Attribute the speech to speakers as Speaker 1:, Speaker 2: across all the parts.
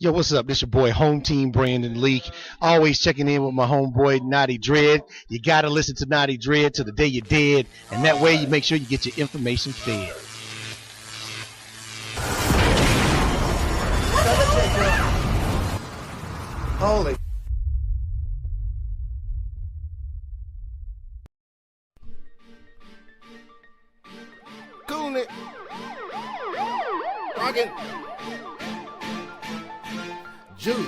Speaker 1: Yo, what's up? This your boy, Home Team Brandon Leak. Always checking in with my homeboy, Naughty Dread. You gotta listen to Naughty Dread till the day you're dead, and that way you make sure you get your information fed.
Speaker 2: Holy. Cool it. Rockin'. Jude.
Speaker 3: Call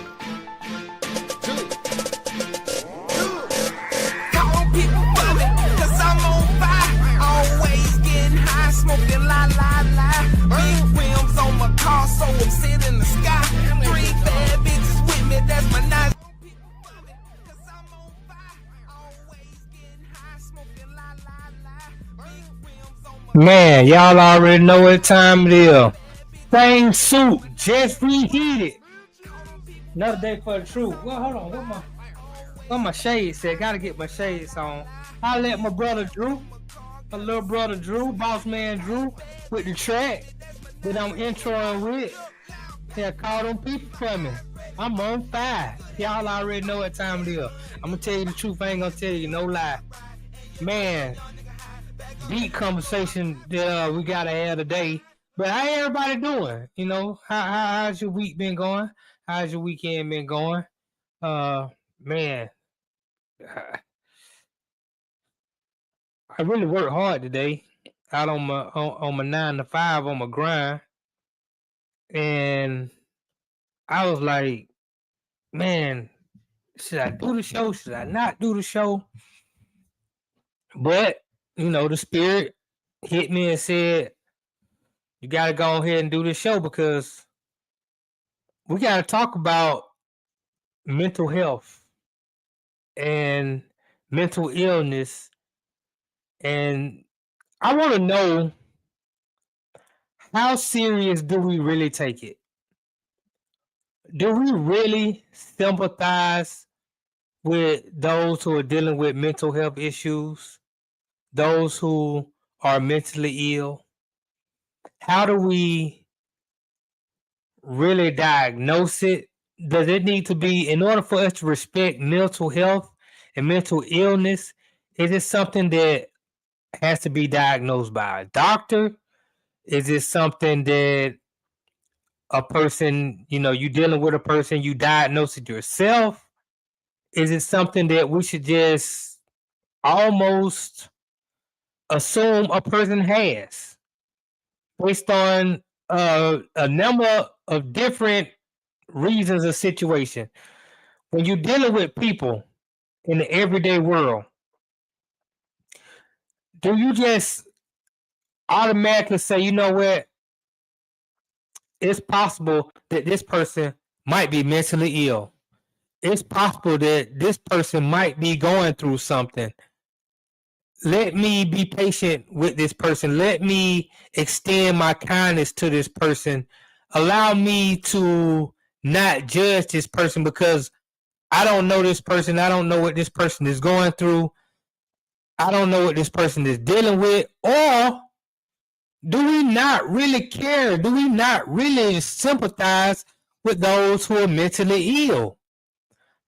Speaker 3: people for me, cause I'm on fire. Always getting high, smoking la la la. Big rims on my car, so I'm sitting in the sky. 3 bad bitches with me, that's my nice.
Speaker 4: Man, y'all already know what time it is. Same suit, just reheated. Another day for the truth. Well, hold on. What my shades at? Gotta get my shades on. I let my brother Drew, my little brother Drew, boss man Drew, with the track that I'm introing with. Yeah, call them people for me. I'm on fire. Y'all already know what time it is. I'm gonna tell you the truth. I ain't gonna tell you no lie. Man, deep conversation that we gotta have today. But how everybody doing? You know, how's your week been going? How's your weekend been going? Man, I really worked hard today. Out on my 9 to 5 on my grind, and I was like, man, should I do the show? Should I not do the show? But you know, the spirit hit me and said, you got to go ahead and do this show because we got to talk about mental health and mental illness. And I want to know, how serious do we really take it? Do we really sympathize with those who are dealing with mental health issues? Those who are mentally ill? How do we really diagnose it? Does it need to be, in order for us to respect mental health and mental illness, is it something that has to be diagnosed by a doctor? Is it something that a person, you know, you dealing with a person, you diagnose it yourself? Is it something that we should just almost assume a person has based on a number of different reasons or situation? When you're dealing with people in the everyday world, do you just automatically say, you know what, it's possible that this person might be mentally ill? It's possible that this person might be going through something. Let me be patient with this person. Let me extend my kindness to this person. Allow me to not judge this person because I don't know this person. I don't know what this person is going through. I don't know what this person is dealing with. Or do we not really care? Do we not really sympathize with those who are mentally ill?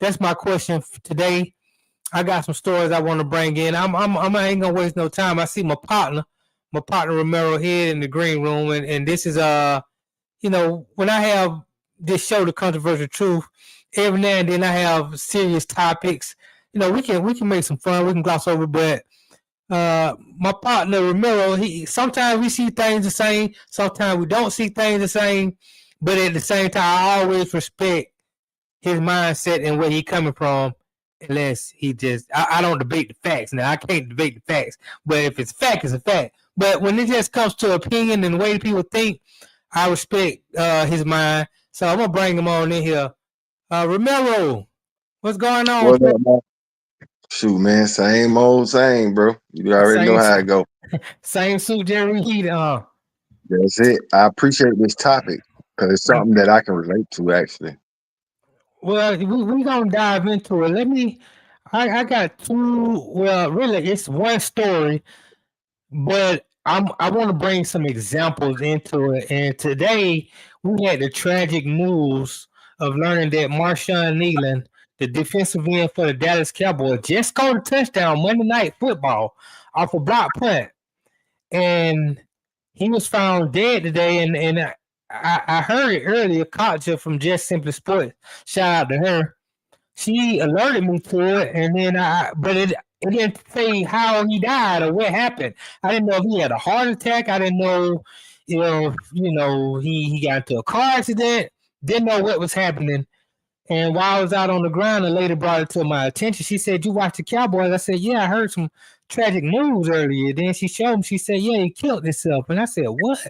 Speaker 4: That's my question for today. I got some stories I want to bring in. I ain't gonna waste no time. I see my partner Romero here in the green room, and this is you know, when I have this show, The Controversial Truth, every now and then I have serious topics. You know, we can make some fun, we can gloss over, but my partner Romero, sometimes we see things the same, sometimes we don't see things the same, but at the same time, I always respect his mindset and where he coming from. Unless he just, I don't debate the facts. Now, I can't debate the facts, but if it's fact, it's a fact. But when it just comes to opinion and the way people think, I respect his mind. So I'm going to bring him on in here. Romero, what's going on?
Speaker 5: What up, man? Shoot, man, same old same, bro. You already know how it go.
Speaker 4: Same suit, Jerry Heat.
Speaker 5: That's it. I appreciate this topic because it's something that I can relate to, actually.
Speaker 4: Well, we're going to dive into it. I got two, well, really, it's one story, but I want to bring some examples into it. And today, we had the tragic news of learning that Marshawn Kneeland, the defensive end for the Dallas Cowboys, just scored a touchdown Monday Night Football off a block punt, and he was found dead today. And I heard it earlier. Katja from Just Simply Sports, shout out to her. She alerted me to it, and then but it didn't say how he died or what happened. I didn't know if he had a heart attack. I didn't know, he got into a car accident. Didn't know what was happening. And while I was out on the ground, a lady brought it to my attention. She said, "You watch the Cowboys?" I said, "Yeah, I heard some tragic news earlier." Then she showed me. She said, "Yeah, he killed himself." And I said, "What?"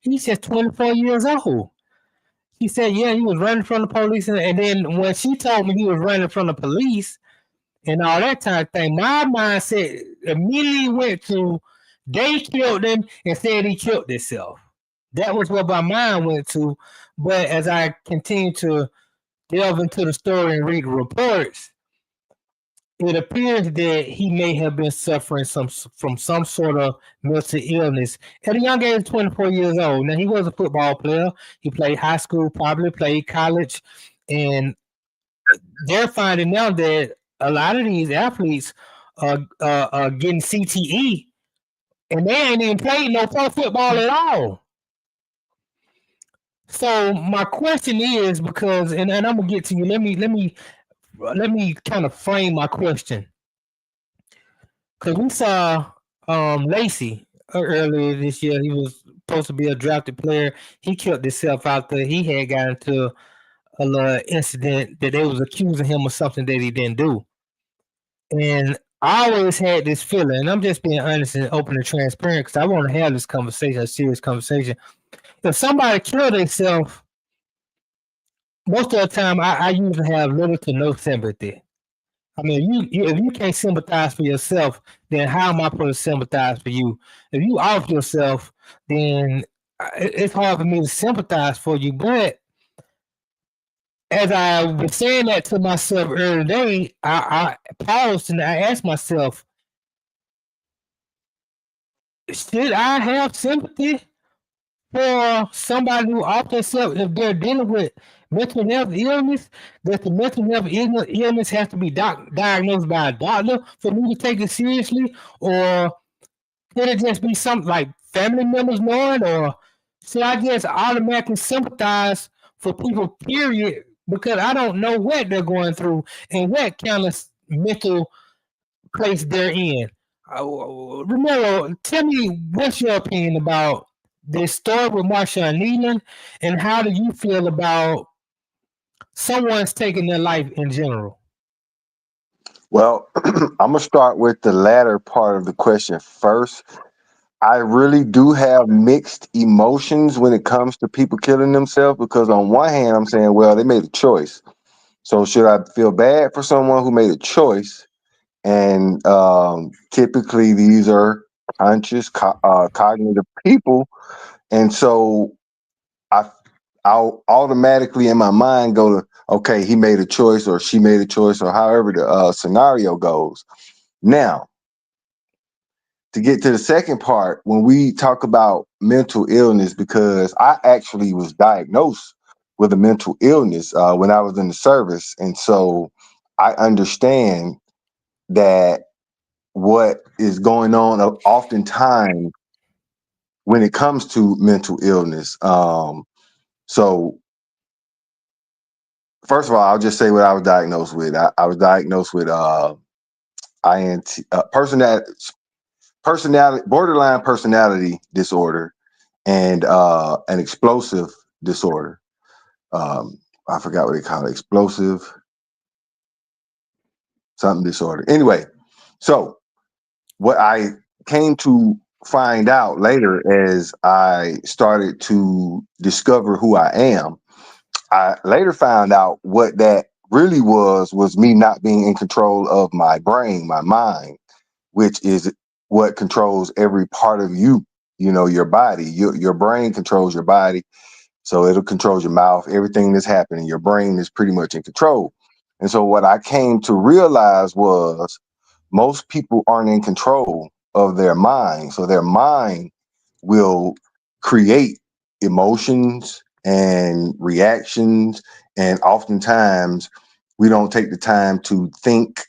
Speaker 4: He's just 24 years old. He said, "Yeah, he was running from the police." And then when she told me he was running from the police and all that type of thing, my mindset immediately went to they killed him and said he killed himself. That was what my mind went to. But as I continued to delve into the story and read the reports, it appears that he may have been suffering from some sort of mental illness at a young age, 24 years old. Now, he was a football player. He played high school, probably played college, and they're finding out that a lot of these athletes are getting CTE, and they ain't even played no pro football at all. So my question is, because and I'm gonna get to you. Let me kind of frame my question, because we saw Lacey earlier this year. He was supposed to be a drafted player. He killed himself out there. He had got into a little incident that they was accusing him of something that he didn't do. And I always had this feeling, and I'm just being honest and open and transparent because I want to have this conversation, a serious conversation. If somebody killed themselves, most of the time I usually have little to no sympathy. I mean, if you can't sympathize for yourself, then how am I supposed to sympathize for you? If you off yourself, then it's hard for me to sympathize for you. But as I was saying that to myself earlier today, I paused and I asked myself, should I have sympathy for somebody who off themselves if they're dealing with mental health illness? Does the mental health illness have to be diagnosed by a doctor for me to take it seriously? Or could it just be something like family members knowing? Or should I just automatically sympathize for people, period? Because I don't know what they're going through and what kind of mental place they're in. Remember, tell me what's your opinion about this story with Marshawn Kneeland, and how do you feel about someone's taking their life in general?
Speaker 5: Well, I'm going to start with the latter part of the question first. I really do have mixed emotions when it comes to people killing themselves, because on one hand, I'm saying, well, they made a choice. So should I feel bad for someone who made a choice? And typically these are conscious, cognitive people. And so I'll automatically in my mind go to, okay, he made a choice or she made a choice, or however the scenario goes. Now, to get to the second part, when we talk about mental illness, because I actually was diagnosed with a mental illness when I was in the service. And so I understand that what is going on oftentimes when it comes to mental illness. So first of all, I'll just say what I was diagnosed with. I was diagnosed with borderline personality disorder, and an explosive disorder. I forgot what they call it, explosive something disorder. Anyway, so what I came to find out later as I started to discover who I am, I later found out what that really was me not being in control of my brain, my mind, which is what controls every part of you, your body. Your brain controls your body. So it'll control your mouth, everything that's happening. Your brain is pretty much in control. And so what I came to realize was most people aren't in control of their mind. So their mind will create emotions, and reactions, and oftentimes we don't take the time to think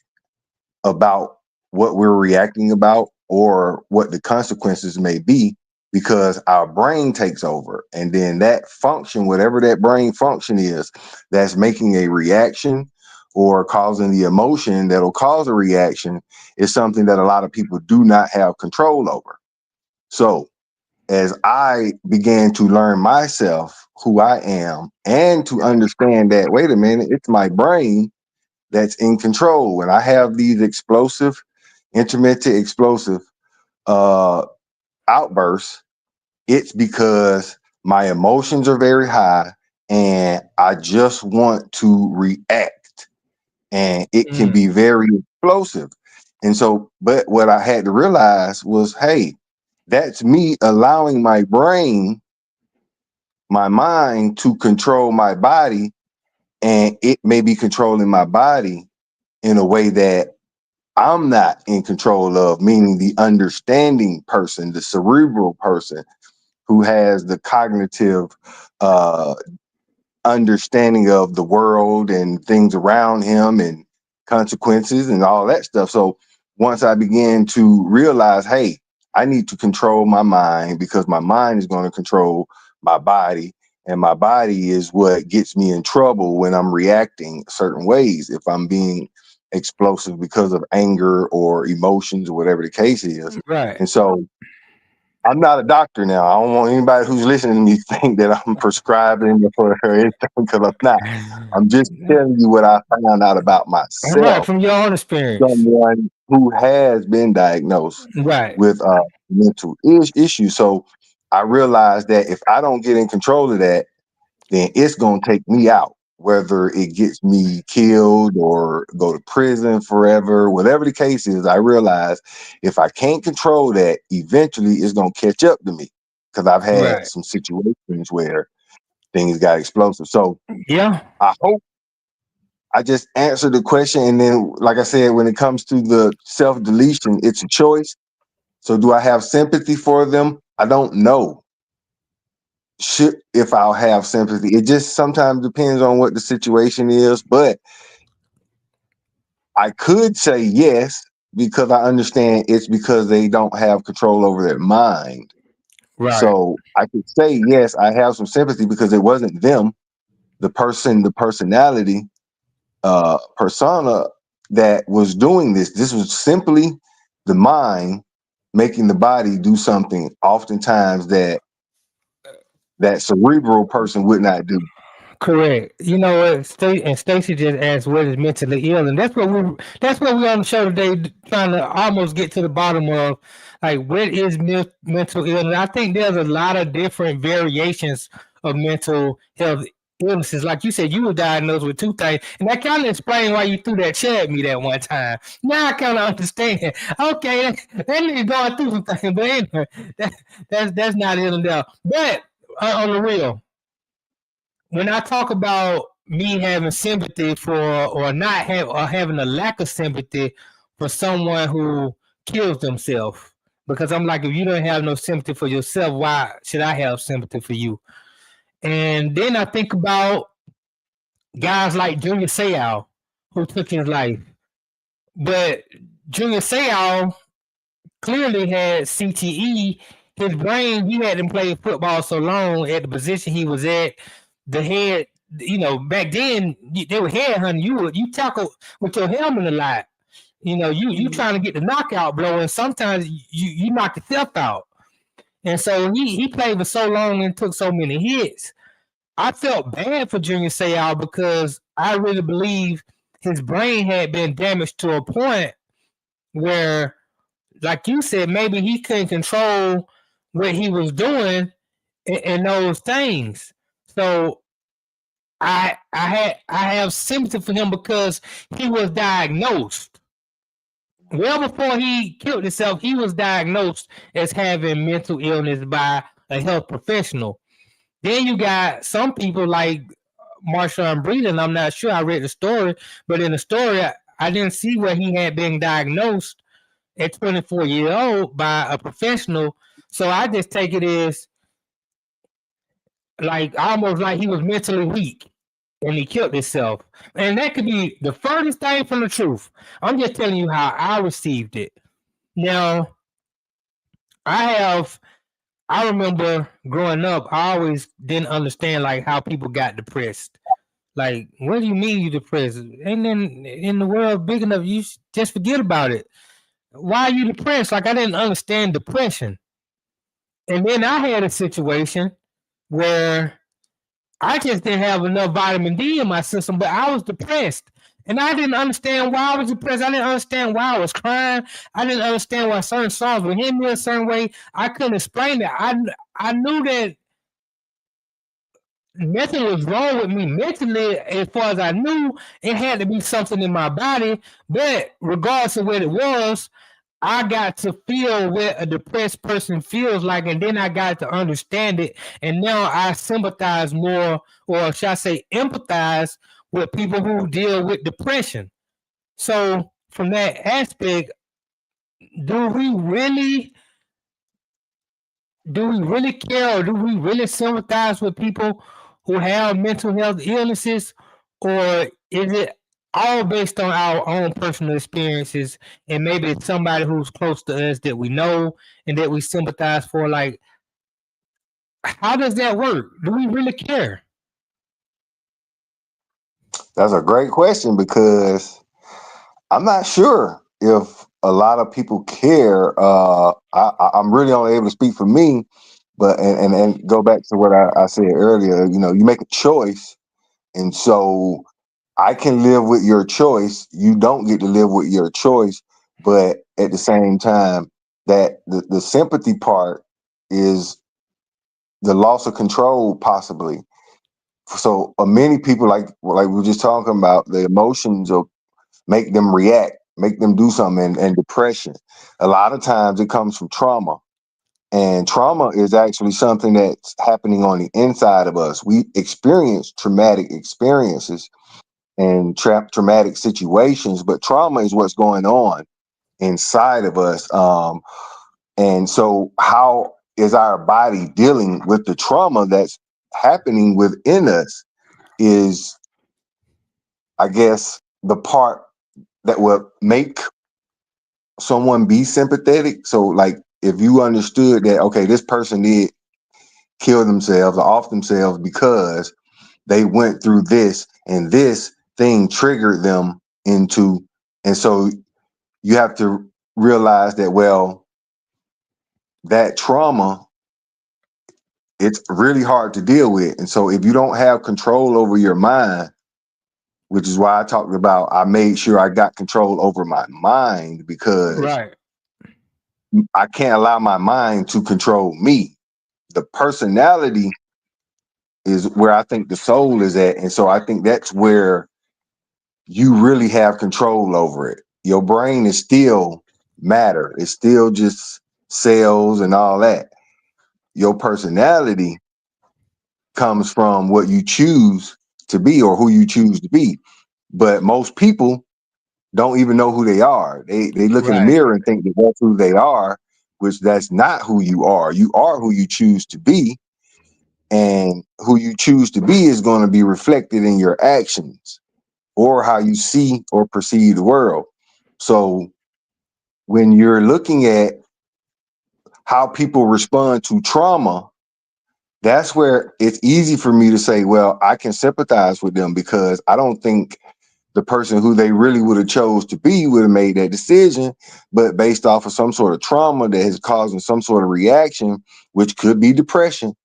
Speaker 5: about what we're reacting about or what the consequences may be, because our brain takes over, and then that function, whatever that brain function is, that's making a reaction or causing the emotion that'll cause a reaction, is something that a lot of people do not have control over. So as I began to learn myself, who I am, and to understand that, wait a minute, it's my brain that's in control. When I have these intermittent explosive uh, outbursts, it's because my emotions are very high and I just want to react. And it can be very explosive. And so, but what I had to realize was, hey, that's me allowing my brain, my mind to control my body, and it may be controlling my body in a way that I'm not in control of, meaning the understanding person, the cerebral person who has the cognitive uh, understanding of the world and things around him and consequences and all that stuff. So once I began to realize, hey, I need to control my mind, because my mind is going to control my body. And my body is what gets me in trouble when I'm reacting certain ways. If I'm being explosive because of anger or emotions or whatever the case is.
Speaker 4: Right.
Speaker 5: And so I'm not a doctor now. I don't want anybody who's listening to me think that I'm prescribing or anything, because I'm not. I'm just telling you what I found out about
Speaker 4: Right,
Speaker 5: myself,
Speaker 4: from your own experience.
Speaker 5: someone who has been diagnosed
Speaker 4: Right.
Speaker 5: with mental issues. So I realized that if I don't get in control of that, then it's going to take me out, whether it gets me killed or go to prison forever, whatever the case is. I realize if I can't control that, eventually it's going to catch up to me, because I've had
Speaker 4: Right.
Speaker 5: some situations where things got explosive. So
Speaker 4: Yeah.
Speaker 5: I hope I just answered the question. And then, like I said, when it comes to the self-deletion, it's a choice. So do I have sympathy for them? I don't know if I'll have sympathy. It just sometimes depends on what the situation is. But I could say yes, because I understand it's because they don't have control over their mind.
Speaker 4: Right.
Speaker 5: So I could say yes, I have some sympathy, because it wasn't them, the person, the personality, persona that was doing this. This was simply the mind making the body do something oftentimes that cerebral person would not do.
Speaker 4: Correct. You know what? Stacy just asked what is mentally ill, and that's what we're on the show today, trying to almost get to the bottom of, like, what is mental illness. I think there's a lot of different variations of mental health illnesses. Like you said, you were diagnosed with two things, and that kind of explains why you threw that chair at me that one time. Now I kind of understand. Okay, that nigga going through some things, but anyway, that's not ill enough. But on the real, when I talk about me having sympathy for, or not have, or having a lack of sympathy for someone who kills themselves, because I'm like, if you don't have no sympathy for yourself, why should I have sympathy for you? And then I think about guys like Junior Seau, who took his life. But Junior Seau clearly had CTE. His brain, he hadn't played football so long at the position he was at. The head, back then they were headhunting you. You tackle with your helmet a lot. You trying to get the knockout blow, and sometimes you knock yourself out. And so he played for so long and took so many hits. I felt bad for Junior Seau, because I really believe his brain had been damaged to a point where, like you said, maybe he couldn't control what he was doing and those things. So I have sympathy for him, because he was diagnosed. Well before he killed himself, he was diagnosed as having mental illness by a health professional. Then you got some people like Marshawn Kneeland. I'm not sure, I read the story, but in the story, I didn't see where he had been diagnosed at 24 years old by a professional. So I just take it as like almost like he was mentally weak and he killed himself. And that could be the furthest thing from the truth. I'm just telling you how I received it. Now, I remember growing up, I always didn't understand like how people got depressed. Like, what do you mean you depressed? Ain't in the world big enough, you just forget about it. Why are you depressed? Like, I didn't understand depression. And then I had a situation where I just didn't have enough vitamin D in my system, but I was depressed. And I didn't understand why I was depressed. I didn't understand why I was crying. I didn't understand why certain songs would hit me a certain way. I couldn't explain it. I knew that nothing was wrong with me mentally. As far as I knew, it had to be something in my body. But regardless of what it was, I got to feel what a depressed person feels like, and then I got to understand it. And now I sympathize more, or should I say, empathize with people who deal with depression. So, from that aspect, do we really care, or do we really sympathize with people who have mental health illnesses, or is it all based on our own personal experiences, and maybe it's somebody who's close to us that we know and that we sympathize for? Like, how does that work? Do we really care?
Speaker 5: That's a great question because I'm not sure if a lot of people care. I'm really only able to speak for me, but and go back to what I said earlier. You know, you make a choice, and so I can live with your choice. You don't get to live with your choice, but at the same time, that the sympathy part is the loss of control, possibly. So many people, like we were just talking about, the emotions of make them react, make them do something, and depression. A lot of times it comes from trauma. And trauma is actually something that's happening on the inside of us. We experience traumatic experiences and traumatic situations, but trauma is what's going on inside of us. And so, how is our body dealing with the trauma that's happening within us? Is, I guess, the part that will make someone be sympathetic. So, like, if you understood that, okay, this person did kill themselves or off themselves because they went through this and this thing triggered them into, and so you have to realize that, well, that trauma, it's really hard to deal with. And so if you don't have control over your mind, which is why I talked about, I made sure I got control over my mind, because
Speaker 4: Right.
Speaker 5: I can't allow my mind to control me. The personality is where I think the soul is at. And so I think that's where you really have control over it. Your brain is still matter. It's still just cells and all that. Your personality comes from what you choose to be or who you choose to be. But most people don't even know who they are. They look in the
Speaker 4: Right.
Speaker 5: mirror and think that that's who they are, which that's not who you are. You are who you choose to be, and who you choose to be is going to be reflected in your actions or how you see or perceive the world. So when you're looking at how people respond to trauma, that's where it's easy for me to say, well, I can sympathize with them, because I don't think the person who they really would have chose to be would have made that decision, but based off of some sort of trauma that is causing some sort of reaction, which could be depression,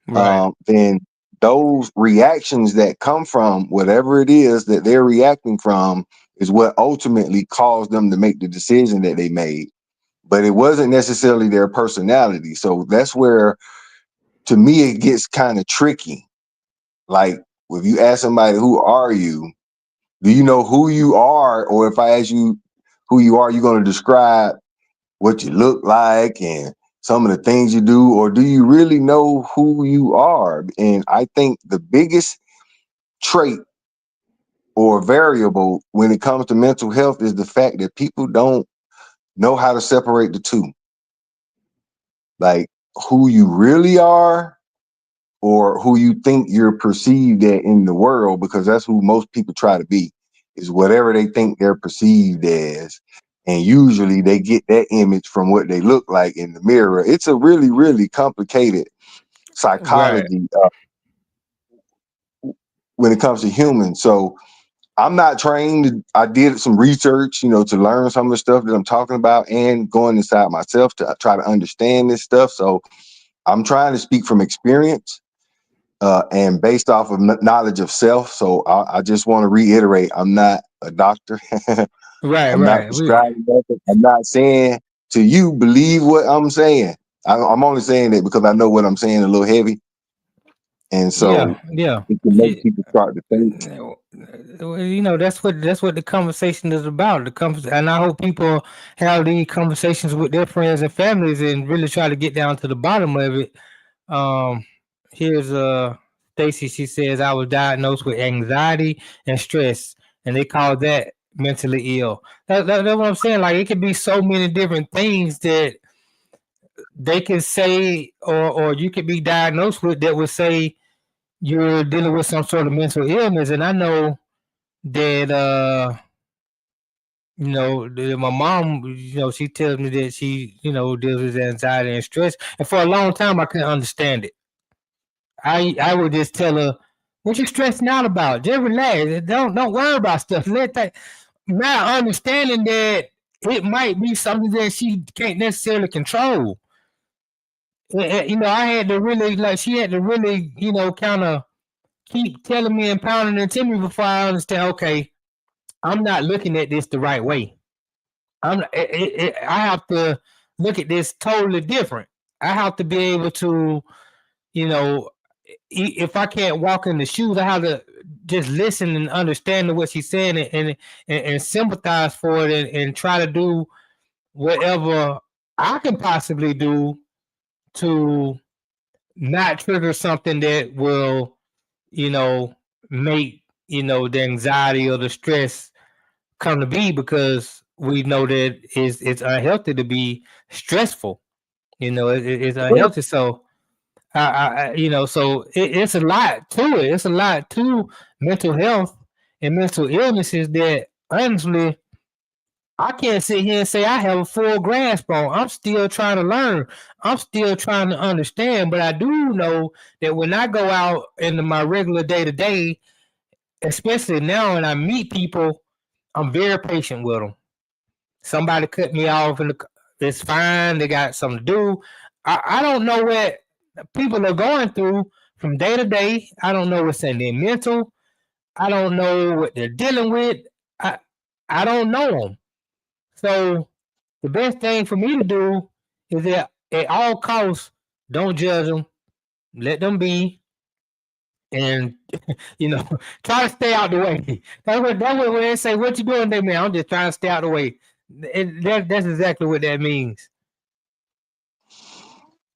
Speaker 4: Right.
Speaker 5: then those reactions that come from whatever it is that they're reacting from is what ultimately caused them to make the decision that they made. But it wasn't necessarily their personality. So that's where, to me, it gets kind of tricky. Like, if you ask somebody, who are you? Do you know who you are? Or if I ask you who you are, you're going to describe what you look like and some of the things you do, or do you really know who you are? And I think the biggest trait or variable when it comes to mental health is the fact that people don't know how to separate the two. Like, who you really are or who you think you're perceived at in the world, because that's who most people try to be, is whatever they think they're perceived as. And usually they get that image from what they look like in the mirror. It's a really, really complicated
Speaker 4: Right.
Speaker 5: psychology when it comes to humans. So I'm not trained. I did some research, to learn some of the stuff that I'm talking about and going inside myself to try to understand this stuff. So I'm trying to speak from experience and based off of knowledge of self. So I just want to reiterate, I'm not a doctor.
Speaker 4: Right.
Speaker 5: I'm not
Speaker 4: Right.
Speaker 5: prescribing nothing. I'm not saying to you, believe what I'm saying. I'm only saying that because I know what I'm saying a little heavy. And
Speaker 4: Yeah.
Speaker 5: so
Speaker 4: Yeah.
Speaker 5: it can make people start to think.
Speaker 4: That's what the conversation is about. And I hope people have these conversations with their friends and families and really try to get down to the bottom of it. Um, here's Stacy. She says I was diagnosed with anxiety and stress, and they call that mentally ill. That's what I'm saying. Like it could be so many different things that they can say, or you could be diagnosed with that would say you're dealing with some sort of mental illness. And I know that my mom, she tells me that she, deals with anxiety and stress. And for a long time I couldn't understand it. I would just tell her, what you stressing out about? Just relax. Don't worry about stuff. Let that Not understanding that it might be something that she can't necessarily control. I had to really she had to really, kind of keep telling me and pounding it to me before I understand, okay, I'm not looking at this the right way. I have to look at this totally different. I have to be able to, you know, if I can't walk in the shoes, I have to just listen and understand what she's saying and sympathize for it and try to do whatever I can possibly do to not trigger something that will, you know, make, the anxiety or the stress come to be, because we know that it's unhealthy to be stressful. It's unhealthy. So it's a lot to it. It's a lot to mental health and mental illnesses that honestly I can't sit here and say I have a full grasp on. I'm still trying to learn. I'm still trying to understand. But I do know that when I go out into my regular day to day, especially now when I meet people, I'm very patient with them. Somebody cut me off it's fine. They got something to do. I don't know what people are going through from day to day. I don't know what's in their mental. I don't know what they're dealing with. I I don't know them. So the best thing for me to do is that at all costs, don't judge them. Let them be, and you know, try to stay out the way. That's what when they say, "What you doing there, man?" I'm just trying to stay out the way. That's exactly what that means.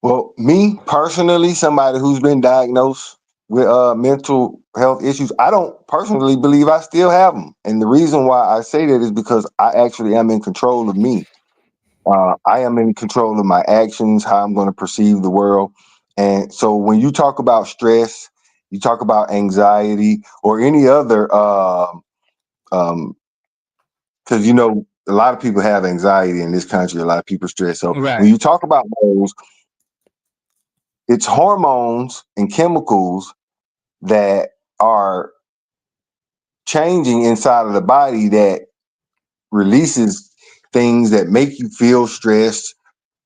Speaker 5: Well, me personally, somebody who's been diagnosed with mental health issues, I don't personally believe I still have them. And the reason why I say that is because I actually am in control of me. I am in control of my actions, how I'm going to perceive the world. And so when you talk about stress, you talk about anxiety or any other, because a lot of people have anxiety in this country, a lot of people stress. So when
Speaker 4: Right.
Speaker 5: you talk about those, it's hormones and chemicals that are changing inside of the body that releases things that make you feel stressed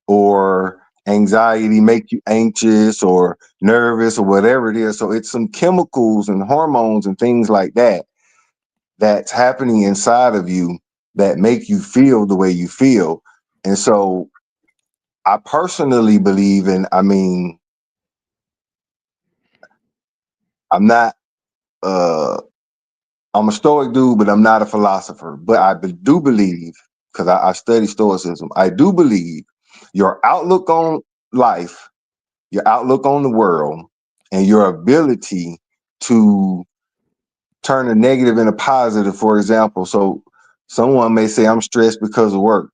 Speaker 5: or anxiety, make you anxious or nervous or whatever it is. So it's some chemicals and hormones and things like that that's happening inside of you that make you feel the way you feel. And so I personally believe I'm not uh I'm a stoic dude, but I'm not a philosopher. But I do believe, because I study stoicism, I do believe your outlook on life, your outlook on the world, and your ability to turn a negative into positive, for example. So someone may say, I'm stressed because of work.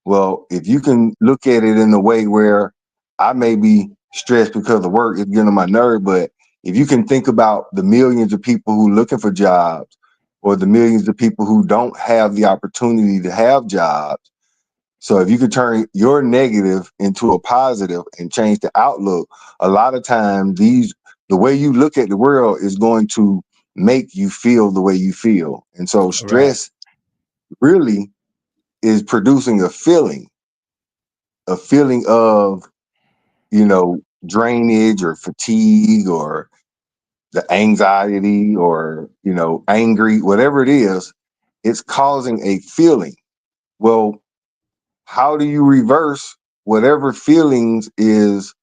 Speaker 5: Well, if you can look at it in a way where I may be stressed because of work, it's getting on my nerve. But if you can think about the millions of people who are looking for jobs, or the millions of people who don't have the opportunity to have jobs. So if you could turn your negative into a positive and change the outlook, a lot of times the way you look at the world is going to make you feel the way you feel. And so
Speaker 4: Right.
Speaker 5: stress really is producing a feeling of, drainage or fatigue or the anxiety or, angry, whatever it is, it's causing a feeling. Well, how do you reverse whatever feelings is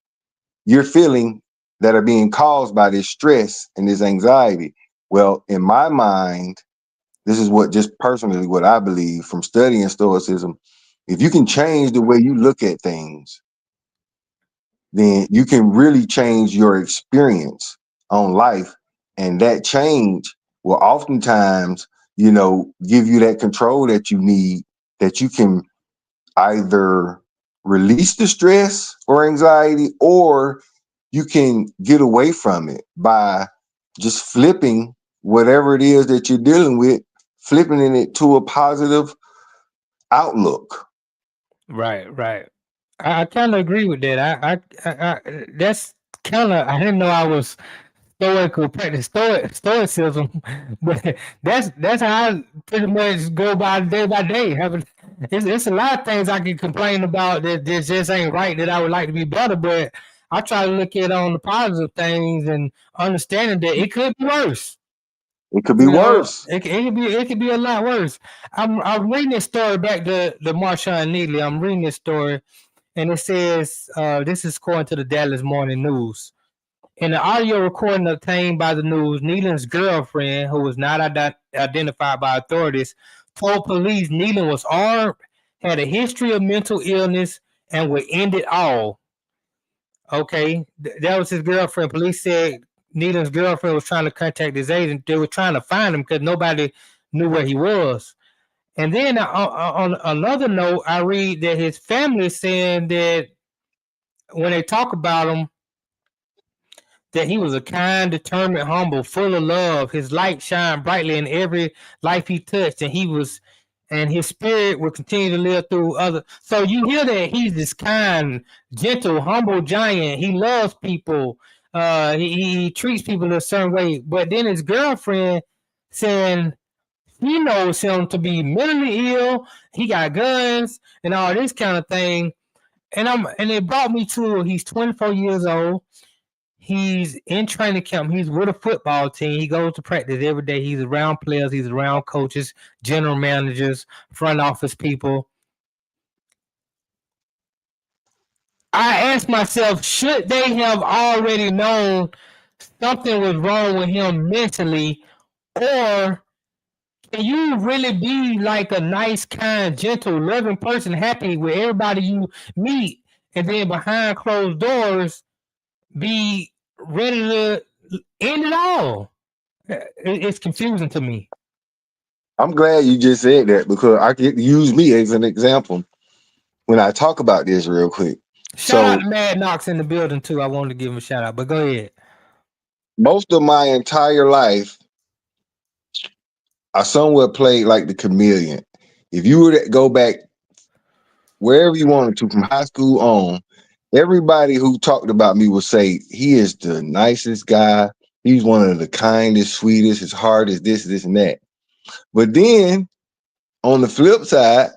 Speaker 5: you're feeling that are being caused by this stress and this anxiety? Well, in my mind, this is just personally what I believe from studying Stoicism. If you can change the way you look at things, then you can really change your experience on life. And that change will oftentimes, give you that control that you need, that you can either release the stress or anxiety, or you can get away from it by just flipping whatever it is that you're dealing with, flipping it to a positive outlook.
Speaker 4: Right, right. I kind of agree with that. That's kind of, I didn't know I was stoical, practice stoicism, but that's how I pretty much go by day. It's a lot of things I can complain about that just ain't right, that I would like to be better, but I try to look at on the positive things and understanding that it could be worse.
Speaker 5: It could be
Speaker 4: You know,
Speaker 5: worse.
Speaker 4: it could be a lot worse. I'm reading this story back to the Marshawn Kneeland. I'm reading this story, and it says this is according to the Dallas Morning News. In the audio recording obtained by the news, Kneeland's girlfriend, who was not identified by authorities, told police Kneeland was armed, had a history of mental illness, and would end it all. Okay, that was his girlfriend. Police said Kneeland's girlfriend was trying to contact his agent. They were trying to find him because nobody knew where he was. And then on another note, I read that his family is saying that when they talk about him, that he was a kind, determined, humble, full of love. His light shined brightly in every life he touched, and his spirit will continue to live through other. So you hear that he's this kind, gentle, humble giant. He loves people. He treats people a certain way. But then his girlfriend saying he knows him to be mentally ill. He got guns and all this kind of thing. And it brought me to he's 24 years old. He's in training camp. He's with a football team. He goes to practice every day. He's around players. He's around coaches, general managers, front office people. I asked myself, should they have already known something was wrong with him mentally, or can you really be like a nice, kind, gentle, loving person, happy with everybody you meet, and then behind closed doors be ready to end it all? It's confusing to me.
Speaker 5: I'm glad you just said that because I could use me as an example when I talk about this real quick.
Speaker 4: Shout out
Speaker 5: So
Speaker 4: to Mad Knox in the building too. I wanted to give him a shout out, but go ahead.
Speaker 5: most of my entire life, I somewhat played like the chameleon. If you were to go back wherever you wanted to, from high school on, everybody who talked about me would say he is the nicest guy. He's one of the kindest, sweetest. His heart is this, and that. But then on the flip side,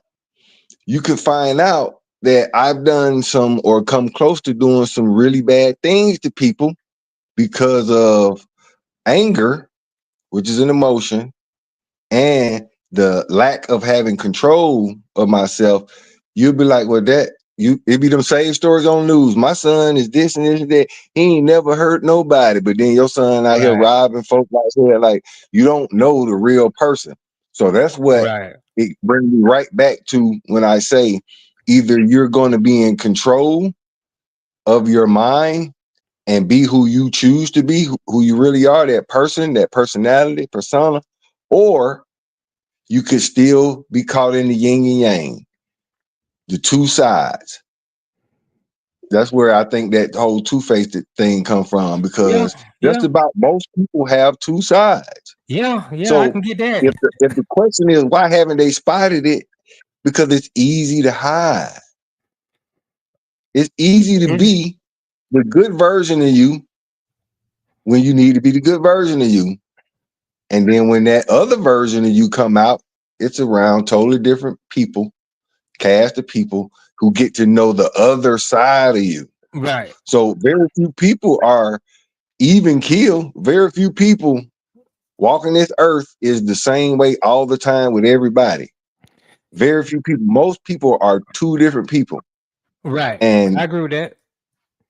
Speaker 5: you can find out that I've done some or come close to doing some really bad things to people because of anger, which is an emotion, and the lack of having control of myself. You'll be like, well, it be them same stories on the news. My son is this and this and that. He ain't never hurt nobody. But then your son out here
Speaker 4: Right,
Speaker 5: robbing folks out here, like you don't know the real person. So that's what
Speaker 4: right,
Speaker 5: it brings me right back to when I say either you're going to be in control of your mind and be who you choose to be, who you really are, that person, that personality, persona, or you could still be caught in the yin and yang, the two sides. That's where I think that whole two-faced thing come from, because just about most people have two sides.
Speaker 4: I
Speaker 5: So
Speaker 4: can get that.
Speaker 5: if the question is why haven't they spotted it? Because it's easy to hide. It's easy to be the good version of you when you need to be the good version of you. And then when that other version of you come out, it's around totally different people, cast of people who get to know the other side of you.
Speaker 4: Right.
Speaker 5: So very few people are even keel. Very few people walking this earth is the same way all the time with everybody. Very few people. Most people are two different people.
Speaker 4: Right.
Speaker 5: And
Speaker 4: I agree with that.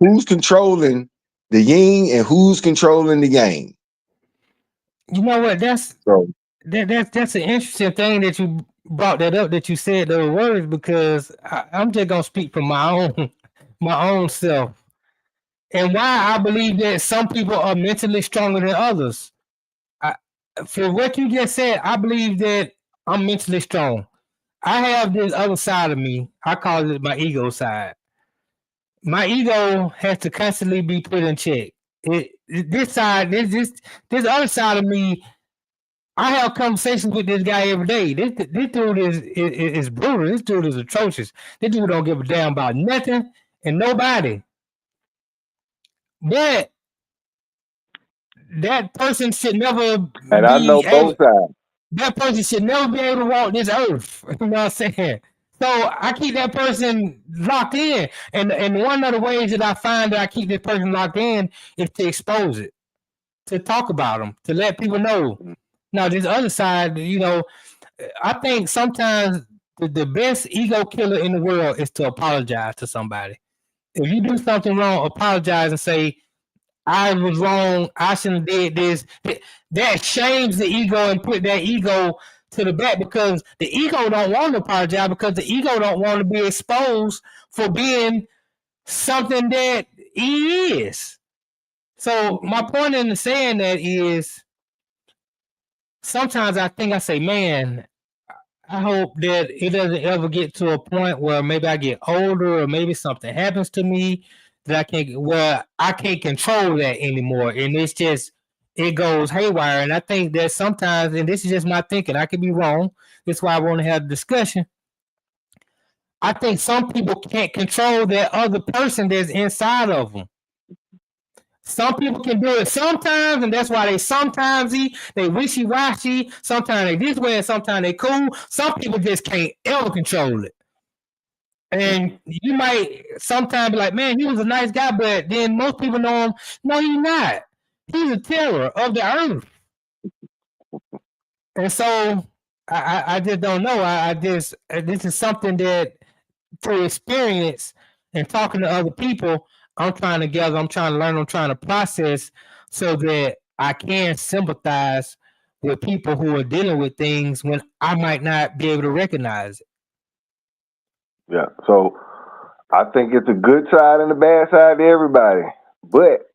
Speaker 5: who's controlling the yin and who's controlling the yang?
Speaker 4: You know what? That's
Speaker 5: So
Speaker 4: an interesting thing that you brought that up, that you said those words, because I'm just gonna speak from my own self, and why I believe that some people are mentally stronger than others. For what you just said, I believe that I'm mentally strong. I have this other side of me. I call it my ego side. My ego has to constantly be put in check. This other side of me, I have conversations with this guy every day. This dude is brutal. This dude is atrocious. This dude don't give a damn about nothing and nobody. But that person should never
Speaker 5: and I know
Speaker 4: be
Speaker 5: both
Speaker 4: able.
Speaker 5: sides.
Speaker 4: That person should never be able to walk this earth. You know what I'm saying? So I keep that person locked in. And one of the ways that I find that I keep this person locked in is to expose it, to talk about them, to let people know. Now, this other side, I think sometimes the best ego killer in the world is to apologize to somebody. If you do something wrong, apologize and say, I was wrong. I shouldn't have did this. That shames the ego and put that ego to the back, because the ego don't want to apologize, because the ego don't want to be exposed for being something that he is. So my point in saying that is, sometimes I think I say, man, I hope that it doesn't ever get to a point where maybe I get older or maybe something happens to me that I can't control that anymore. And it goes haywire. And I think that sometimes, and this is just my thinking, I could be wrong. That's why I want to have a discussion. I think some people can't control that other person that's inside of them. Some people can do it sometimes, and that's why they wishy-washy. Sometimes they this way, and sometimes they cool. Some people just can't ever control it. And you might sometimes be like, man, he was a nice guy, but then most people know him. No, he's not. He's a terror of the earth. And so I just don't know. This is something that, through experience and talking to other people, I'm trying to gather, I'm trying to learn, I'm trying to process, so that I can sympathize with people who are dealing with things when I might not be able to recognize it.
Speaker 5: Yeah. So I think it's a good side and a bad side to everybody, but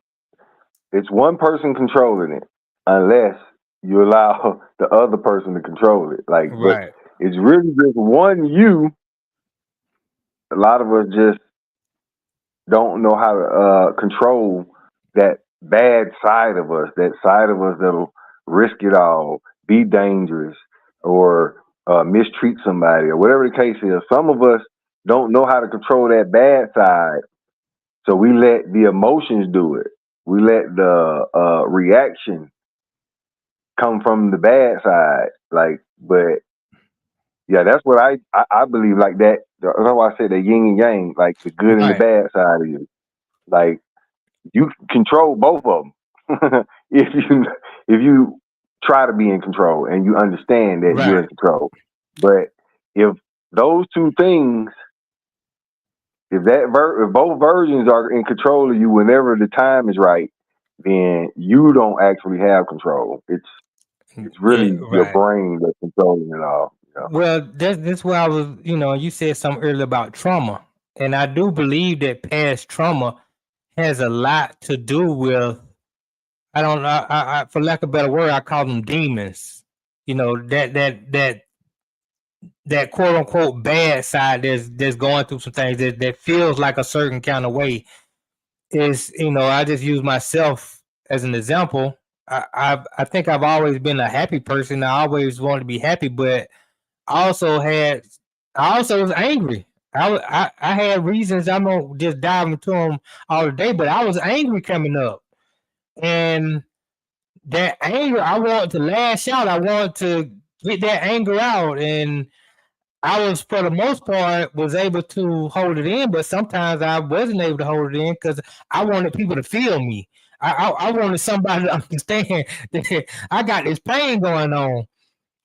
Speaker 5: it's one person controlling it, unless you allow the other person to control it. But it's really just one you. A lot of us just don't know how to control that bad side of us, that side of us that'll risk it all, be dangerous, or mistreat somebody, or whatever the case is. Some of us don't know how to control that bad side, so we let the emotions do it. We let the reaction come from the bad side. But yeah, that's what I believe. Like that. That's why I said the yin and yang, like the good and the bad side of you. Like, you control both of them if you try to be in control and you understand that you're in control. But if those two things, if both versions are in control of you whenever the time is right, then you don't actually have control. It's really your brain that's controlling it all. You know?
Speaker 4: Well, that's where I was. You said something earlier about trauma, and I do believe that past trauma has a lot to do with, I don't know, I for lack of a better word, I call them demons. That that quote unquote bad side that's going through some things that feels like a certain kind of way is, I just use myself as an example. I think I've always been a happy person. I always wanted to be happy, but I also was angry. I had reasons. I'm not just dive into them all day, but I was angry coming up, and that anger, I wanted to lash out. I wanted to get that anger out, and I was, for the most part, was able to hold it in, but sometimes I wasn't able to hold it in because I wanted people to feel me. I wanted somebody to understand that I got this pain going on.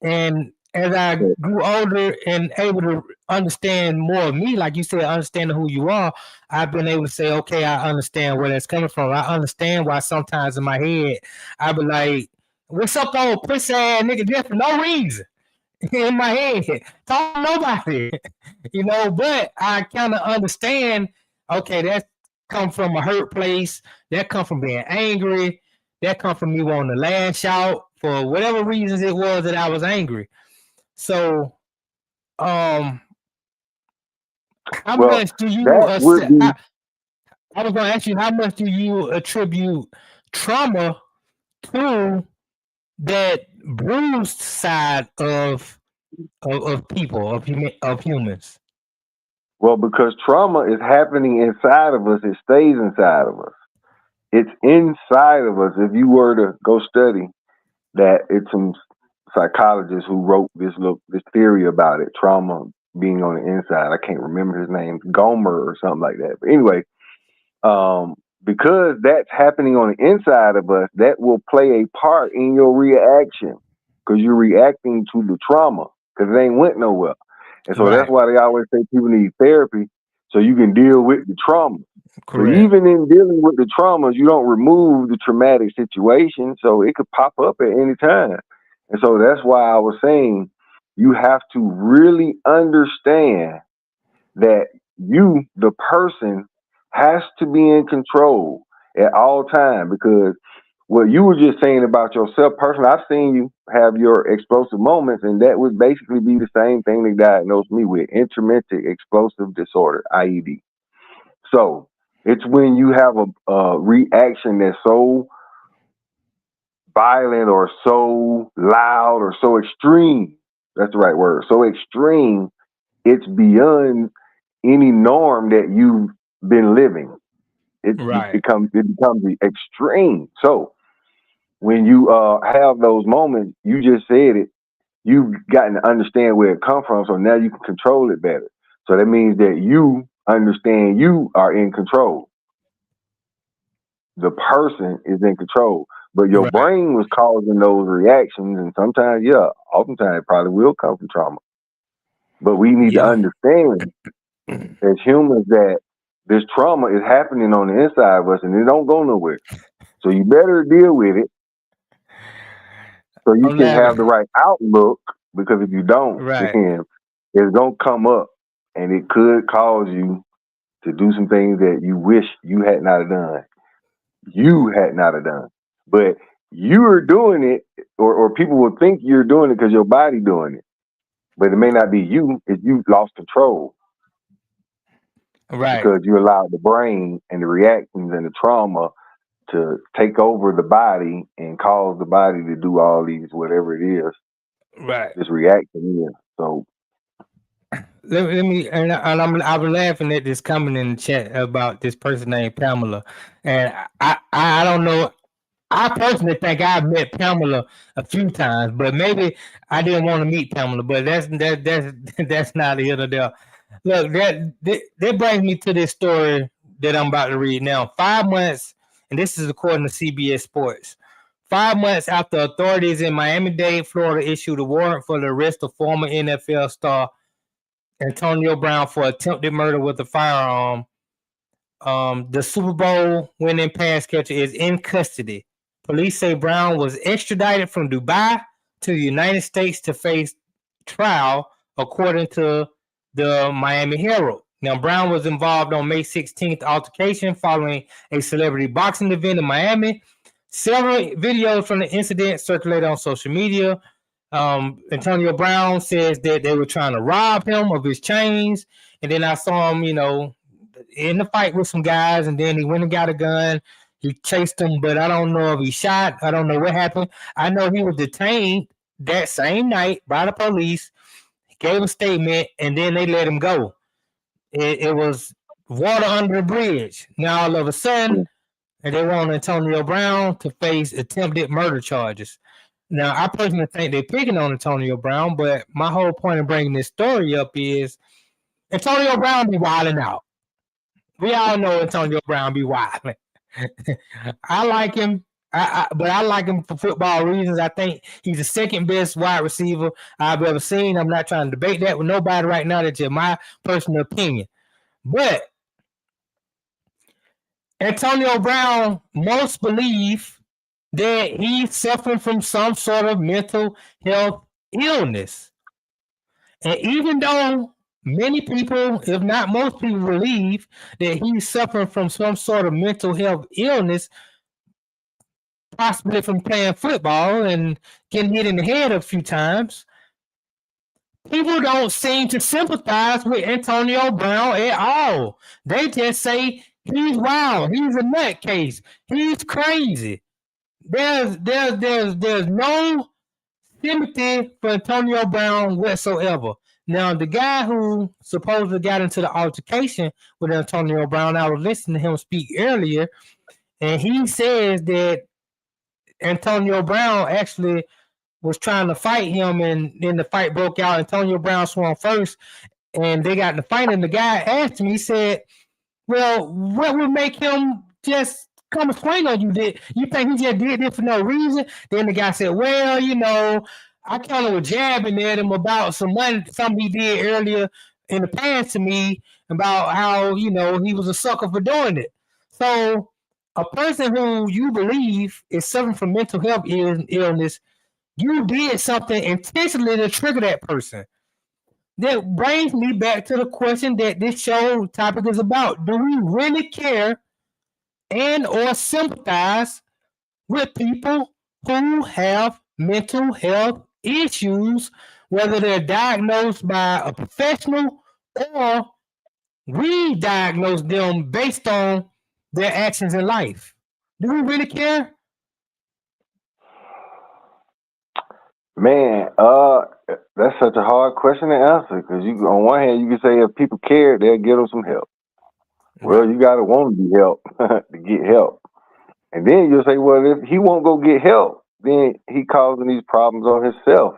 Speaker 4: And as I grew older and able to understand more of me, like you said, understanding who you are, I've been able to say, okay, I understand where that's coming from. I understand why sometimes in my head, I be like, what's up, old pussy ass nigga, just for no reason in my head. Talk to nobody, but I kind of understand, okay, that come from a hurt place. That come from being angry. That come from me wanting to lash out for whatever reasons it was that I was angry. So, how much do you I was going to ask you, how much do you attribute trauma to that bruised side of people, of humans?
Speaker 5: Well, because trauma is happening inside of us, it stays inside of us. It's inside of us. If you were to go study that, it's some psychologists who wrote this theory about it, trauma being on the inside. I can't remember his name, Gomer or something like that. But anyway, because that's happening on the inside of us, that will play a part in your reaction because you're reacting to the trauma because it ain't went nowhere. And so that's why they always say people need therapy so you can deal with the trauma. Correct. But even in dealing with the traumas, you don't remove the traumatic situation, so it could pop up at any time. And so that's why I was saying you have to really understand that you, the person, has to be in control at all times, because what you were just saying about yourself personally, I've seen you have your explosive moments, and that would basically be the same thing they diagnosed me with, intermittent explosive disorder, IED. So it's when you have a reaction that's so violent or so loud or so extreme. That's the right word. So extreme, it's beyond any norm that you've been living. It becomes extreme. So when you have those moments, you just said it, you've gotten to understand where it comes from. So now you can control it better. So that means that you understand you are in control. The person is in control, but your brain was causing those reactions. And sometimes, oftentimes it probably will come from trauma. But we need to understand as humans that this trauma is happening on the inside of us and it don't go nowhere. So you better deal with it so you can have the right outlook, because if you don't, then it's going to come up and it could cause you to do some things that you wish you had not have done. You had not have done. But you are doing it, or people will think you're doing it because your body doing it. But it may not be you if you lost control. Because you allowed the brain and the reactions and the trauma to take over the body and cause the body to do all these, whatever it is. This reaction is. So
Speaker 4: let me, and I'm laughing at this comment in the chat about this person named Pamela. And I don't know. I personally think I've met Pamela a few times, but maybe I didn't want to meet Pamela. But that's not here nor there. Look, that brings me to this story that I'm about to read now. 5 months, and this is according to CBS Sports. 5 months after authorities in Miami-Dade, Florida, issued a warrant for the arrest of former NFL star Antonio Brown for attempted murder with a firearm, the Super Bowl winning pass catcher is in custody. Police say Brown was extradited from Dubai to the United States to face trial, according to the Miami Herald. Now, Brown was involved on May 16th altercation following a celebrity boxing event in Miami. Several videos from the incident circulated on social media. Antonio Brown says that they were trying to rob him of his chains, and then I saw him, in the fight with some guys, and then he went and got a gun. He chased them, but I don't know if he shot. I don't know what happened. I know he was detained that same night by the police. He gave a statement, and then they let him go. It was water under the bridge. Now all of a sudden, and they want Antonio Brown to face attempted murder charges. Now, I personally think they're picking on Antonio Brown, but my whole point of bringing this story up is Antonio Brown be wilding out. We all know Antonio Brown be wilding. I like him, but I like him for football reasons. I think he's the second best wide receiver I've ever seen. I'm not trying to debate that with nobody right now. That's just my personal opinion. But Antonio Brown, most believe that he's suffering from some sort of mental health illness. And even though many people, if not most people, believe that he's suffering from some sort of mental health illness, possibly from playing football and getting hit in the head a few times, people don't seem to sympathize with Antonio Brown at all. They just say he's wild, he's a nutcase, he's crazy. There's no sympathy for Antonio Brown whatsoever. Now, the guy who supposedly got into the altercation with Antonio Brown, I was listening to him speak earlier, and he says that Antonio Brown actually was trying to fight him, and then the fight broke out. Antonio Brown swung first, and they got in the fight, and the guy asked him, he said, well, what would make him just come and swing on you? You think he just did this for no reason? Then the guy said, well, I kind of was jabbing at him about something he did earlier in the past to me about how, he was a sucker for doing it. So a person who you believe is suffering from mental health illness, you did something intentionally to trigger that person. That brings me back to the question that this show topic is about. Do we really care and or sympathize with people who have mental health issues, whether they're diagnosed by a professional or we diagnose them based on their actions in life? Do we really care?
Speaker 5: Man, that's such a hard question to answer because you, on one hand, you can say if people care, they'll give them some help. Well, you gotta want to be helped to get help, and then you'll say, well, if he won't go get help, then he causing these problems on himself.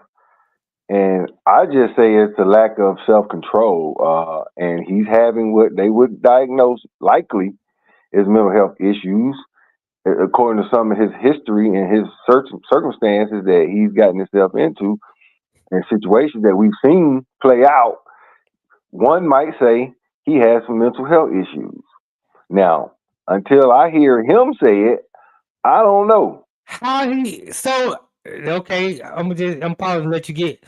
Speaker 5: And I just say it's a lack of self-control, and he's having what they would diagnose likely as mental health issues, according to some of his history and his circumstances that he's gotten himself into, and situations that we've seen play out. One might say he has some mental health issues. Now, until I hear him say it, I don't know.
Speaker 4: Okay, I'm probably gonna let you get.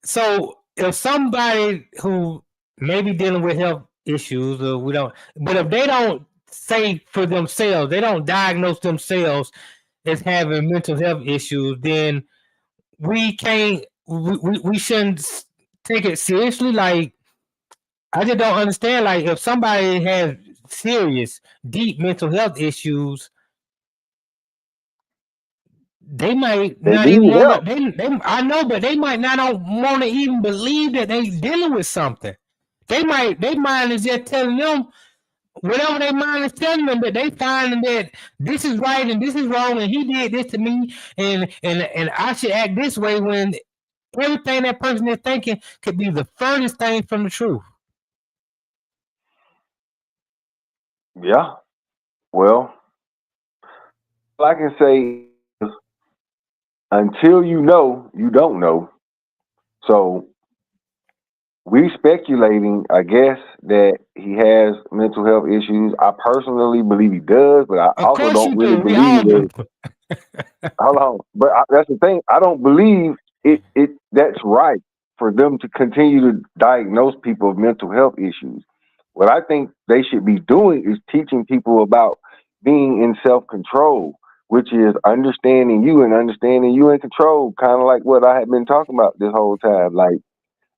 Speaker 4: So if somebody who may be dealing with health issues, but if they don't say for themselves, they don't diagnose themselves as having mental health issues, then we shouldn't take it seriously. Like, I just don't understand. Like, if somebody has serious, deep mental health issues, they might not even want to. I know, but they might not want to even believe that they dealing with something. Their mind is just telling them whatever their mind is telling them, that they finding that this is right and this is wrong, and he did this to me, and I should act this way, when everything that person is thinking could be the furthest thing from the truth.
Speaker 5: Yeah. Well, all I can say is until you know, you don't know. So we speculating, I guess, that he has mental health issues. I personally believe he does, but I also don't really believe that. Hold on, but that's the thing. I don't believe it. That's right for them to continue to diagnose people with mental health issues. What I think they should be doing is teaching people about being in self-control, which is understanding you and understanding you in control, kind of like what I had been talking about this whole time. Like,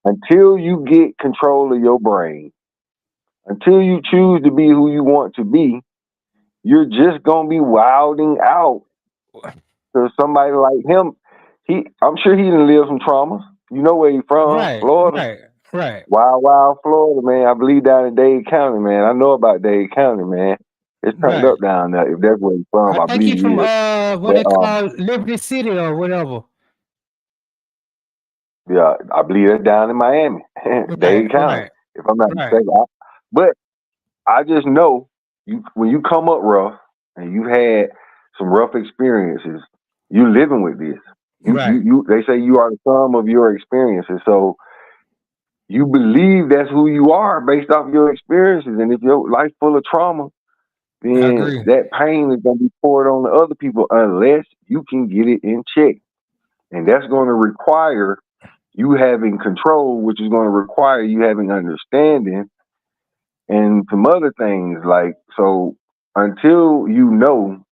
Speaker 5: until you get control of your brain, until you choose to be who you want to be, you're just gonna be wilding out. So somebody like him, I'm sure he didn't live some traumas. You know where he from?
Speaker 4: Right,
Speaker 5: Florida.
Speaker 4: right, right,
Speaker 5: Wild, wild Florida, man. I believe down in Dade County, man. I know about Dade County, man. It's turned
Speaker 4: right.
Speaker 5: up down there. If that's where he's from,
Speaker 4: I
Speaker 5: I
Speaker 4: think he
Speaker 5: believe
Speaker 4: from
Speaker 5: he is.
Speaker 4: what
Speaker 5: But
Speaker 4: they call Liberty City or whatever.
Speaker 5: yeah, I believe that's down in Miami,
Speaker 4: Right,
Speaker 5: Dade County,
Speaker 4: right,
Speaker 5: if I'm not
Speaker 4: right,
Speaker 5: mistaken. But I just know you when you come up rough and you've had some rough experiences, you living with this.
Speaker 4: right.
Speaker 5: They say you are the sum of your experiences. So you believe that's who you are based off your experiences. And if your life full of trauma,
Speaker 4: I
Speaker 5: then
Speaker 4: agree.
Speaker 5: that pain is gonna be poured on the other people unless you can get it in check. And that's gonna require you having control, which is gonna require you having understanding and some other things like so until you know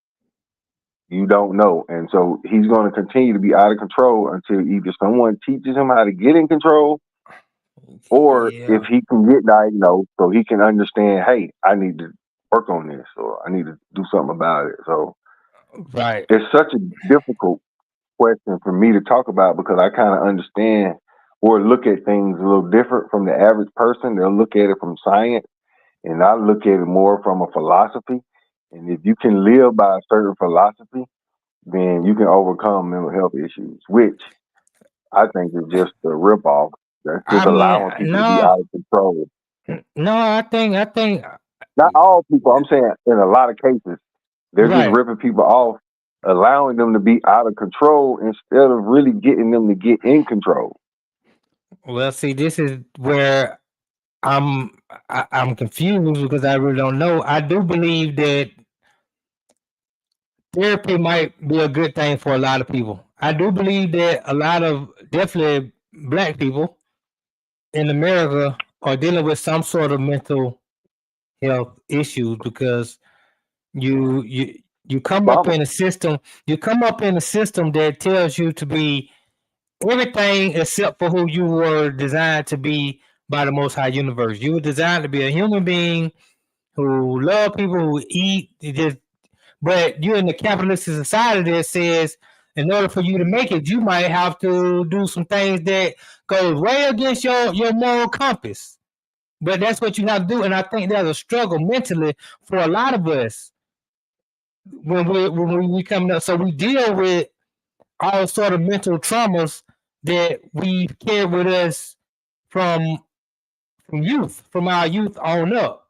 Speaker 5: you don't know, and so he's going to continue to be out of control until either someone teaches him how to get in control, or if
Speaker 4: Yeah,
Speaker 5: he can get diagnosed so he can understand, hey, I need to work on this or I need to do something about it. So
Speaker 4: right.
Speaker 5: it's such a difficult question for me to talk about because I kind of understand or look at things a little different from the average person. They'll look at it from science, and I look at it more from a philosophy. And if you can live by a certain philosophy, then you can overcome mental health issues, which I think is just a ripoff. That's just
Speaker 4: I mean,
Speaker 5: allowing people to be
Speaker 4: no,
Speaker 5: out of control.
Speaker 4: no. I think,
Speaker 5: Not all people, I'm saying in a lot of cases, they're just
Speaker 4: right.
Speaker 5: ripping people off, allowing them to be out of control instead of really getting them to get in control.
Speaker 4: Well, see, this is where I'm I'm confused because I really don't know. I do believe that therapy might be a good thing for a lot of people. I do believe that a lot of definitely black people in America are dealing with some sort of mental health issues because you you come up
Speaker 5: Trauma.
Speaker 4: in a system that tells you to be everything except for who you were designed to be by the most high universe. You were designed to be a human being who love people, who eat, but you're in the capitalist society that says in order for you to make it, you might have to do some things that go way against your moral compass. But that's what you have to do. And I think there's a struggle mentally for a lot of us when we come up. So we deal with all sort of mental traumas that we carry with us from from our youth on up.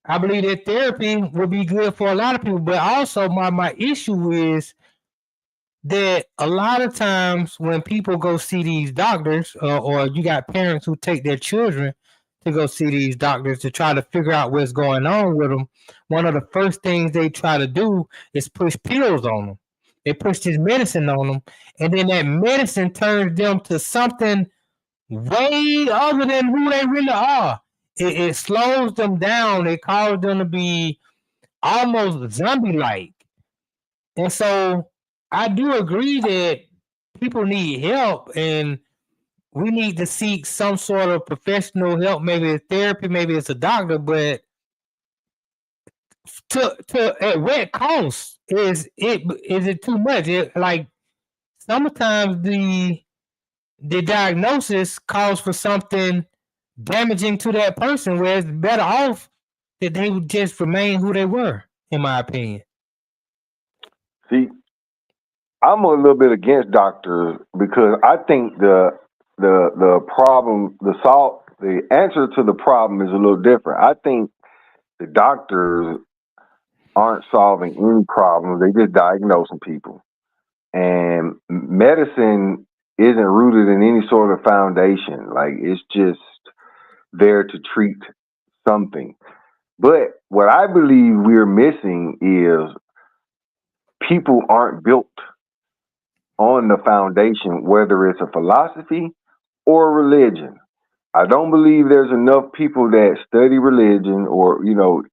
Speaker 4: I believe that therapy would be good for a lot of people, but also my issue is that a lot of times when people go see these doctors, or you got parents who take their children to go see these doctors to try to figure out what's going on with them, one of the first things they try to do is push pills on them. They push this medicine on them, and then that medicine turns them to something way other than who they really are. It slows them down. It causes them to be almost zombie-like. And so I do agree that people need help and we need to seek some sort of professional help. Maybe it's therapy, maybe it's a doctor, but to at what cost is it too much? Like sometimes the diagnosis calls for something damaging to that person, where it's better off that they would just remain who they were, in my opinion.
Speaker 5: See, I'm a little bit against doctors because I think the problem, the answer to the problem is a little different. I think the doctors aren't solving any problems; they just diagnosing people. And medicine isn't rooted in any sort of foundation. Like it's just there to treat something. But what I believe we're missing is people aren't built on the foundation, whether it's a philosophy or religion. I don't believe there's enough people that study religion or,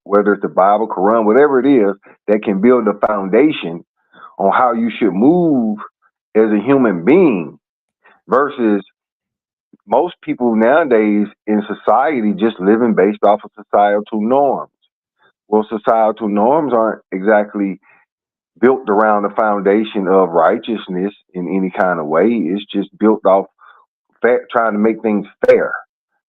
Speaker 5: whether it's the Bible, Quran, whatever it is, that can build a foundation on how you should move as a human being versus most people nowadays in society just living based off of societal norms. Well, societal norms aren't exactly built around the foundation of righteousness in any kind of way. It's just built off trying to make things fair.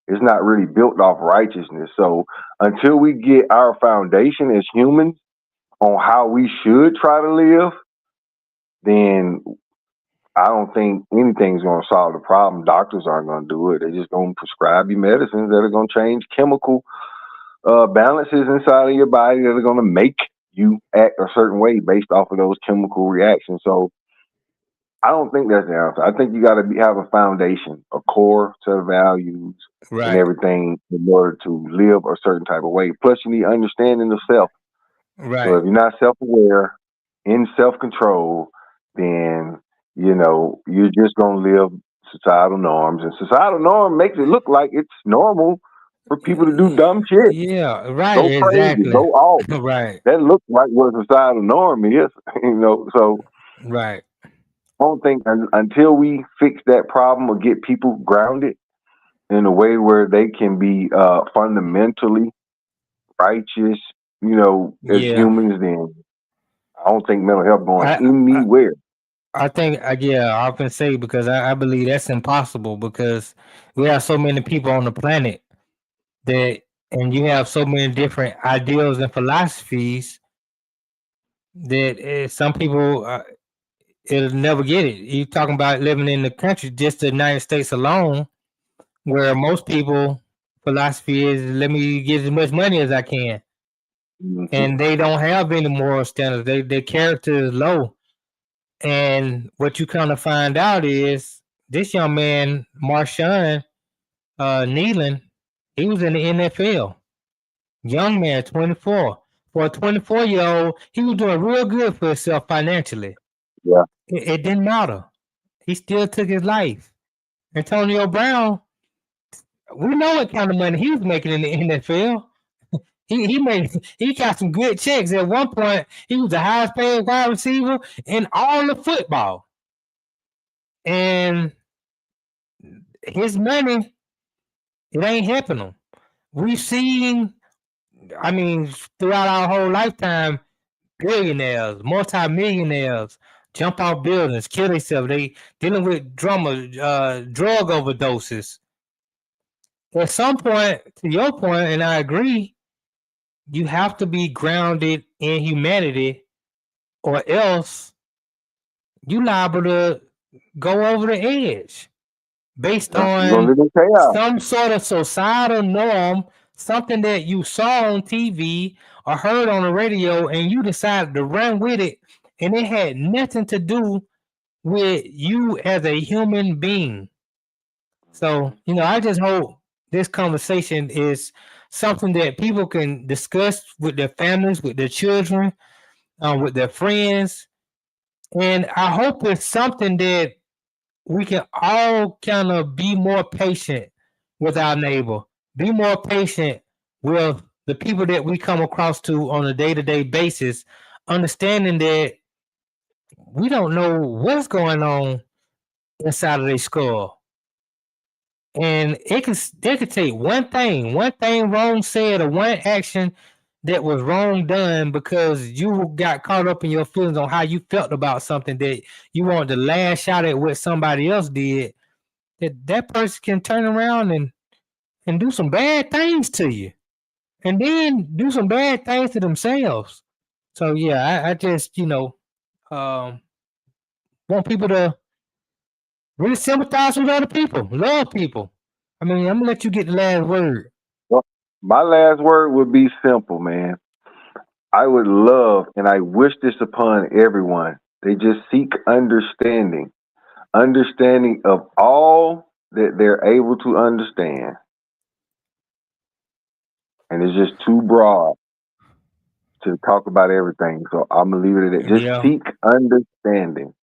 Speaker 5: It's not really built off righteousness. So until we get our foundation as humans on how we should try to live, then I don't think anything's going to solve the problem. Doctors aren't going to do it. They're just going to prescribe you medicines that are going to change chemical balances inside of your body that are going to make you act a certain way based off of those chemical reactions. So I don't think that's the answer. I think you got to have a foundation, a core set of values and
Speaker 4: Right.
Speaker 5: everything in order to live a certain type of way. Plus, you need understanding of self. So if
Speaker 4: Right.
Speaker 5: you're not self-aware, in self-control, then you're just gonna live societal norms, and societal norm makes it look like it's normal for people to do dumb shit,
Speaker 4: Yeah. Right.
Speaker 5: go crazy,
Speaker 4: Exactly.
Speaker 5: go off.
Speaker 4: Right.
Speaker 5: That looks like what societal norm is, So
Speaker 4: Right.
Speaker 5: I don't think until we fix that problem or get people grounded in a way where they can be fundamentally righteous, as
Speaker 4: Yeah.
Speaker 5: humans, then I don't think mental health going
Speaker 4: I
Speaker 5: anywhere.
Speaker 4: I think yeah, I often say because I believe that's impossible because we have so many people on the planet that and you have so many different ideals and philosophies that some people it'll never get it. You talking about living in the country, just the United States alone, where most people philosophy is let me get as much money as I can,
Speaker 5: Mhm.
Speaker 4: and they don't have any moral standards. Their character is low, and what you kind of find out is this young man, Marshawn Kneeland, he was in the NFL. Young man, 24. For a 24-year-old, he was doing real good for himself financially.
Speaker 5: Yeah.
Speaker 4: It didn't matter. He still took his life. Antonio Brown, we know what kind of money he was making in the NFL. He got some good checks. At one point, he was the highest paid wide receiver in all of football. And his money, it ain't helping him. We've seen, throughout our whole lifetime, billionaires, multi-millionaires jump off buildings, kill themselves. They dealing with drug overdoses. At some point, to your point, and I agree, you have to be grounded in humanity, or else you liable to go over the edge based
Speaker 5: Yeah. You're gonna
Speaker 4: on
Speaker 5: live in chaos.
Speaker 4: some sort of societal norm, something that you saw on TV or heard on the radio, and you decided to run with it, and it had nothing to do with you as a human being. So, I just hope this conversation is something that people can discuss with their families, with their children, with their friends. And I hope it's something that we can all kind of be more patient with our neighbor, be more patient with the people that we come across to on a day-to-day basis, understanding that we don't know what's going on inside of their skull. And they could take one thing wrong said or one action that was wrong done because you got caught up in your feelings on how you felt about something that you wanted to lash out at what somebody else did. That person can turn around and do some bad things to you, and then do some bad things to themselves. So yeah, I just want people to really sympathize with other people, love people. I'm gonna let you get the last word.
Speaker 5: Well, my last word would be simple, man. I would love and I wish this upon everyone. They just seek understanding of all that they're able to understand. And it's just too broad to talk about everything. So I'm gonna leave it at that. Just
Speaker 4: Yeah,
Speaker 5: seek understanding.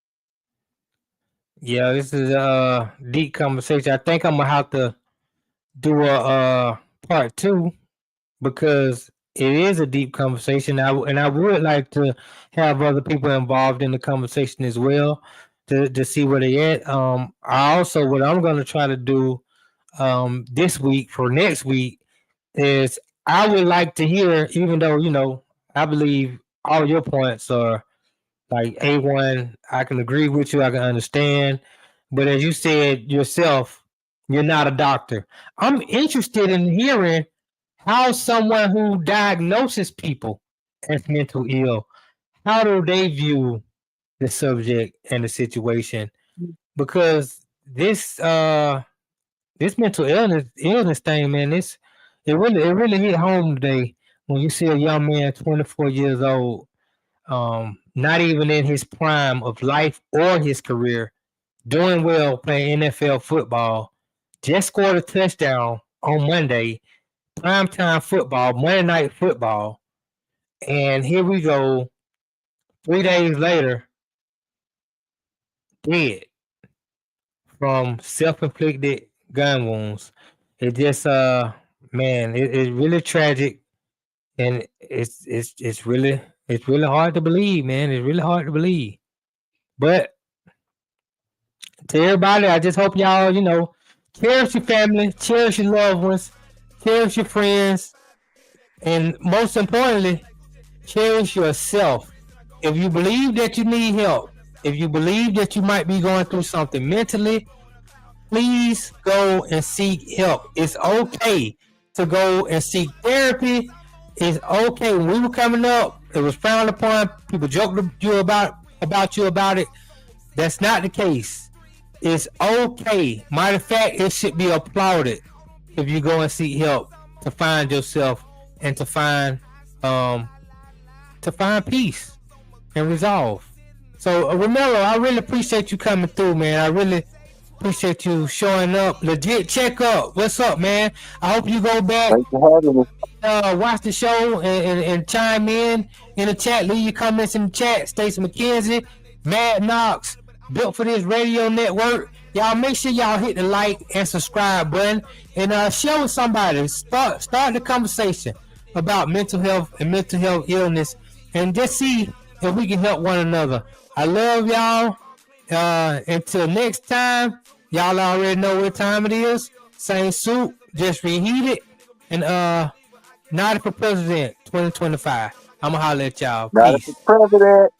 Speaker 4: yeah. This is a deep conversation. I think I'm gonna have to do a part two because It is a deep conversation. And I would like to have other people involved in the conversation as well to see where they at. I also what I'm going to try to do this week for next week is I would like to hear, even though I believe all your points are like A1. I can agree with you. I can understand. But as you said yourself, you're not a doctor. I'm interested in hearing how someone who diagnoses people as mental ill, how do they view the subject and the situation? Because this mental illness thing, man, it really hit home today when you see a young man, 24 years old, not even in his prime of life or his career, doing well playing NFL football, just scored a touchdown on Monday, primetime football, Monday night football, and here we go, 3 days later, dead from self-inflicted gun wounds. It just man, it's really tragic, and it's really hard to believe, man. It's really hard to believe. But to everybody, I just hope y'all, cherish your family, cherish your loved ones, cherish your friends, and most importantly, cherish yourself. If you believe that you need help, if you believe that you might be going through something mentally, please go and seek help. It's okay to go and seek therapy. It's okay. When we were coming up, it was frowned upon. People joked you about it. That's not the case. It's okay. Matter of fact, it should be applauded if you go and seek help to find yourself and to find peace and resolve. So Romero, I really appreciate you coming through, man. I really appreciate you showing up. Legit checkup. What's up, man? I hope you go back,
Speaker 5: Thanks for having me.
Speaker 4: watch the show and chime in the chat. Leave your comments in the chat. Stacey McKenzie, Mad Knox, Built for This Radio Network. Y'all make sure y'all hit the like and subscribe button and share with somebody. Start the conversation about mental health and mental health illness, and just see if we can help one another. I love y'all. Until next time, y'all already know what time it is. Same suit, just reheated, and Naughty for President 2025. I'ma holler at y'all.
Speaker 5: Not
Speaker 4: Peace.
Speaker 5: the president.